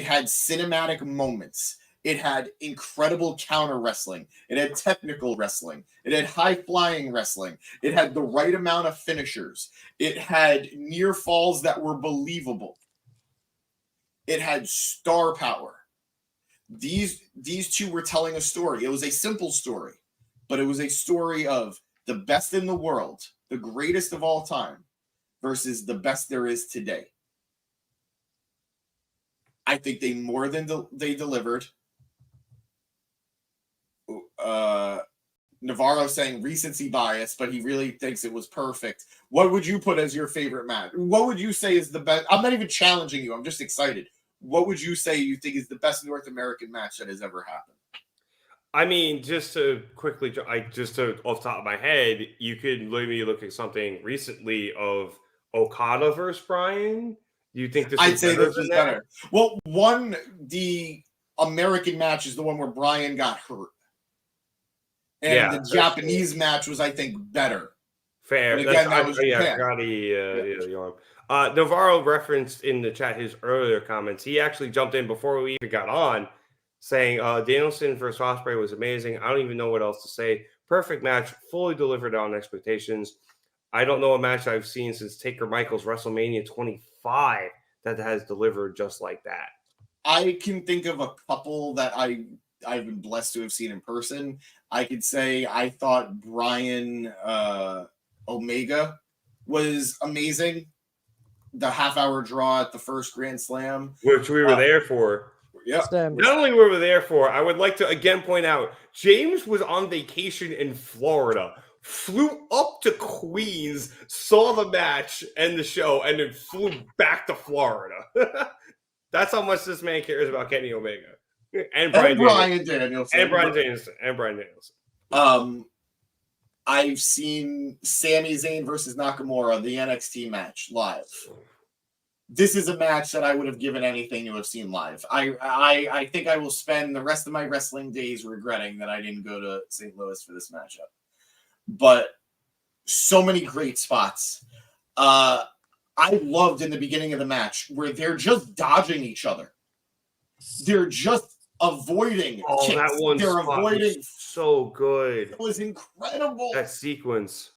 had cinematic moments. It had incredible counter wrestling. It had technical wrestling. It had high-flying wrestling. It had the right amount of finishers. It had near falls that were believable. It had star power. These two were telling a story. It was a simple story, but it was a story of the best in the world, the greatest of all time, versus the best there is today. I think they more than they delivered. Navarro saying recency bias, but he really thinks it was perfect. What would you put as your favorite match? What would you say is the best? I'm not even challenging you. I'm just excited. What would you say you think is the best North American match that has ever happened? I mean, just to quickly, off the top of my head, you could maybe look at something recently of Okada versus Bryan. Do you think this I'd is say better this than is that? better. Well, the American match is the one where Bryan got hurt. And Yeah, the Japanese match was, I think, better. fair. But again, that was I Japan. forgot the arm. Navarro referenced in the chat his earlier comments. He actually jumped in before we even got on, saying Danielson versus Ospreay was amazing. I don't even know what else to say. Perfect match, fully delivered on expectations. I don't know a match I've seen since Taker Michaels WrestleMania 25 that has delivered just like that. I can think of a couple that I've been blessed to have seen in person. I could say I thought Bryan Omega was amazing. The half-hour draw at the first Grand Slam, which we were there for. Yeah. Not only were we there for, I would like to again point out, James was on vacation in Florida, flew up to Queens, saw the match and the show, and then flew back to Florida. That's how much this man cares about Kenny Omega. And Bryan Danielson. I've seen Sami Zayn versus Nakamura, the NXT match, live. This is a match that I would have given anything to have seen live. I think I will spend the rest of my wrestling days regretting that I didn't go to St. Louis for this matchup. But so many great spots. I loved in the beginning of the match where they're just dodging each other. They're just avoiding. Oh, kicks. That one they're avoiding. Was so good. It was incredible. That sequence.